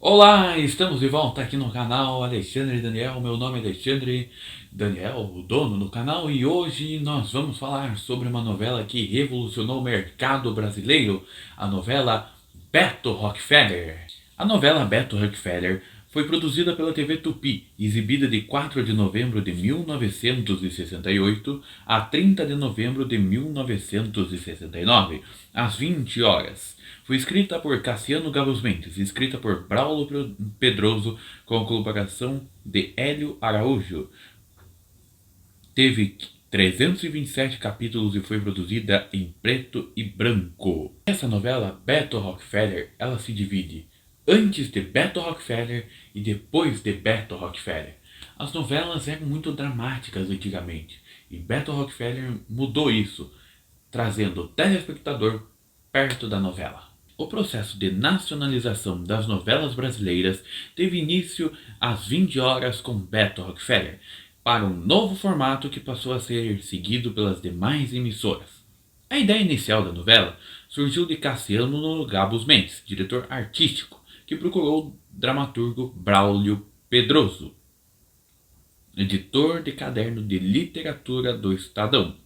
Olá, estamos de volta aqui no canal Alexandre Daniel. Meu nome é Alexandre Daniel, o dono do canal, e hoje nós vamos falar sobre uma novela que revolucionou o mercado brasileiro, a novela Beto Rockefeller. A novela Beto Rockefeller foi produzida pela TV Tupi, exibida de 4 de novembro de 1968 a 30 de novembro de 1969, às 20 horas. Foi escrita por Cassiano Gabus Mendes, escrita por Braulio Pedroso, com a colaboração de Hélio Araújo. Teve 327 capítulos e foi produzida em preto e branco. Essa novela, Beto Rockefeller, ela se divide antes de Beto Rockefeller e depois de Beto Rockefeller. As novelas eram muito dramáticas antigamente e Beto Rockefeller mudou isso, trazendo o telespectador perto da novela. O processo de nacionalização das novelas brasileiras teve início às 20 horas com Beto Rockefeller, para um novo formato que passou a ser seguido pelas demais emissoras. A ideia inicial da novela surgiu de Cassiano Gabus Mendes, diretor artístico, que procurou o dramaturgo Braulio Pedroso, editor de caderno de literatura do Estadão.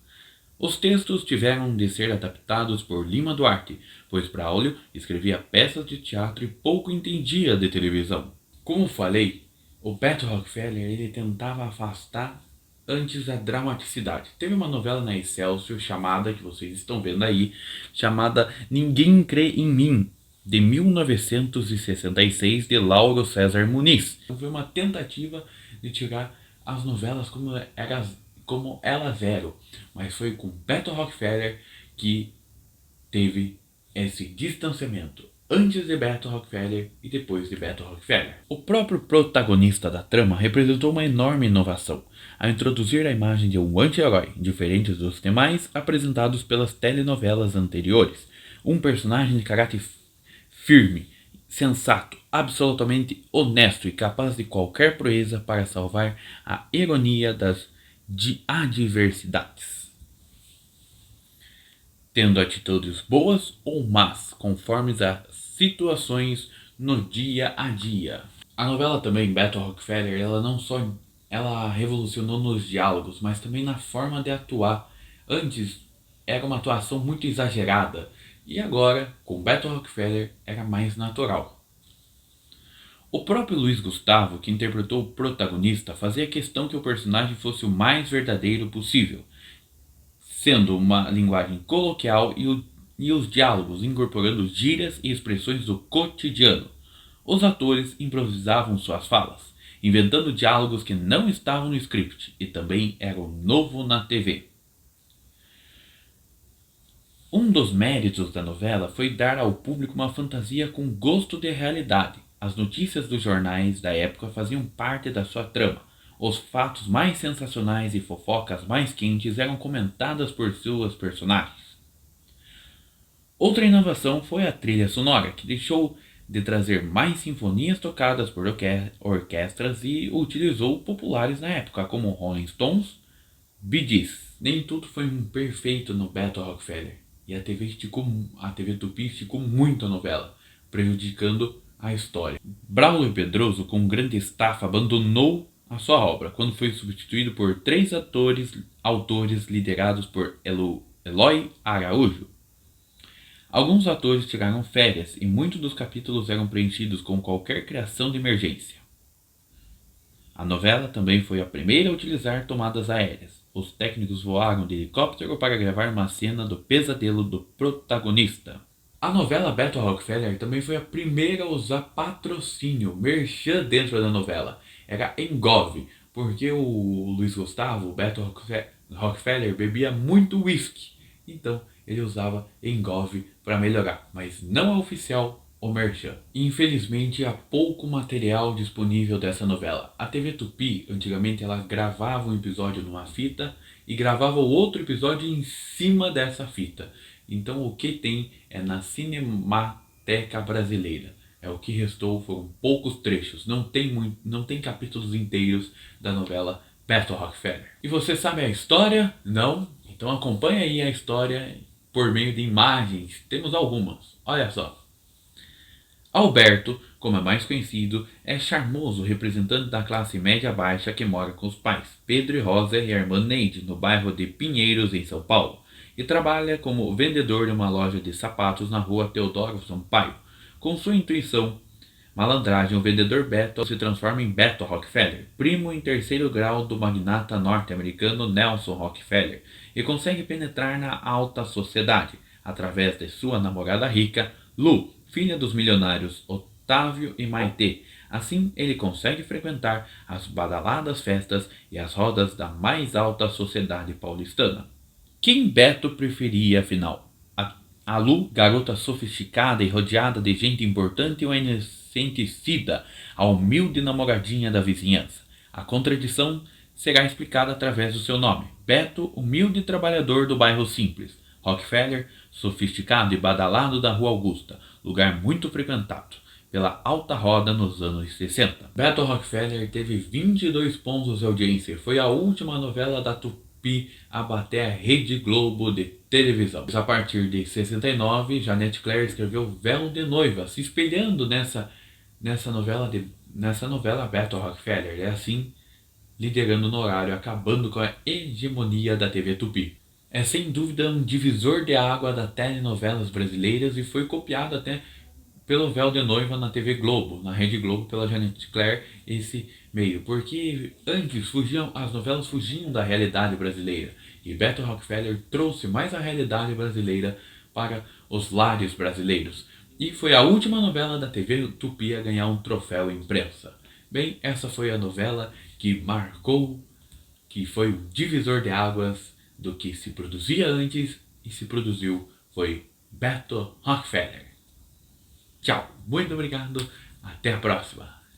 Os textos tiveram de ser adaptados por Lima Duarte, pois Braulio escrevia peças de teatro e pouco entendia de televisão. Como falei, o Beto Rockefeller ele tentava afastar antes a dramaticidade. Teve uma novela na Excelsior chamada, que vocês estão vendo aí, chamada Ninguém Crê em Mim, de 1966, de Lauro César Muniz. Foi uma tentativa de tirar as novelas como elas eram, mas foi com Beto Rockefeller que teve esse distanciamento antes de Beto Rockefeller e depois de Beto Rockefeller. O próprio protagonista da trama representou uma enorme inovação, ao introduzir a imagem de um anti-herói, diferente dos demais apresentados pelas telenovelas anteriores. Um personagem de caráter firme, sensato, absolutamente honesto e capaz de qualquer proeza para salvar a ironia das adversidades, tendo atitudes boas ou más, conforme as situações no dia a dia. A novela também, Beto Rockefeller, ela revolucionou nos diálogos, mas também na forma de atuar. Antes era uma atuação muito exagerada, e agora, com Beto Rockefeller, era mais natural. O próprio Luiz Gustavo, que interpretou o protagonista, fazia questão que o personagem fosse o mais verdadeiro possível, sendo uma linguagem coloquial e os diálogos incorporando gírias e expressões do cotidiano. Os atores improvisavam suas falas, inventando diálogos que não estavam no script e também eram novo na TV. Um dos méritos da novela foi dar ao público uma fantasia com gosto de realidade. As notícias dos jornais da época faziam parte da sua trama. Os fatos mais sensacionais e fofocas mais quentes eram comentadas por suas personagens. Outra inovação foi a trilha sonora, que deixou de trazer mais sinfonias tocadas por orquestras e utilizou populares na época, como Rolling Stones, Bee Gees. Nem tudo foi perfeito no Beto Rockefeller, e a TV Tupi esticou muito a novela, prejudicando a história. Braulio Pedroso, com grande estafa, abandonou a sua obra quando foi substituído por 3 autores liderados por Eloy Araújo. Alguns atores tiraram férias e muitos dos capítulos eram preenchidos com qualquer criação de emergência. A novela também foi a primeira a utilizar tomadas aéreas. Os técnicos voaram de helicóptero para gravar uma cena do pesadelo do protagonista. A novela Beto Rockefeller também foi a primeira a usar patrocínio, merchan dentro da novela. Era Engove, porque o Luiz Gustavo, o Beto Rockefeller, bebia muito whisky. Então ele usava Engove para melhorar, mas não é oficial o merchan. Infelizmente há pouco material disponível dessa novela. A TV Tupi, antigamente, ela gravava um episódio numa fita e gravava outro episódio em cima dessa fita. Então o que tem é na Cinemateca Brasileira. É o que restou, foram poucos trechos. Não tem capítulos inteiros da novela Beto Rockefeller. E você sabe a história? Não? Então acompanha aí a história por meio de imagens. Temos algumas. Olha só. Alberto como é mais conhecido, é charmoso representante da classe média-baixa que mora com os pais, Pedro e Rosa e a irmã Neide, no bairro de Pinheiros, em São Paulo, e trabalha como vendedor de uma loja de sapatos na rua Teodoro Sampaio. Com sua intuição, malandragem, o vendedor Beto se transforma em Beto Rockefeller, primo em terceiro grau do magnata norte-americano Nelson Rockefeller, e consegue penetrar na alta sociedade, através de sua namorada rica, Lu, filha dos milionários Otávio e Maitê. Assim, ele consegue frequentar as badaladas festas e as rodas da mais alta sociedade paulistana. Quem Beto preferia, afinal? A Lu, garota sofisticada e rodeada de gente importante, ou a inocente Cida, a humilde namoradinha da vizinhança? A contradição será explicada através do seu nome. Beto, humilde trabalhador do bairro simples. Rockefeller, sofisticado e badalado da Rua Augusta, lugar muito frequentado pela alta roda nos anos 60. Beto Rockefeller teve 22 pontos de audiência. Foi a última novela da Tupi a bater a Rede Globo de televisão. A partir de 69, Janete Claire escreveu Véu de Noiva, se espelhando nessa novela Beto Rockefeller. É assim, liderando no horário, acabando com a hegemonia da TV Tupi. É sem dúvida um divisor de água das telenovelas brasileiras e foi copiado até pelo Véu de Noiva na TV Globo, na Rede Globo, pela Janete Claire, esse meio. Porque antes as novelas fugiam da realidade brasileira. E Beto Rockefeller trouxe mais a realidade brasileira para os lares brasileiros. E foi a última novela da TV Tupi a ganhar um troféu imprensa. Bem, essa foi a novela que marcou, que foi o divisor de águas do que se produzia antes e se produziu foi Beto Rockefeller. Tchau, muito obrigado, até a próxima.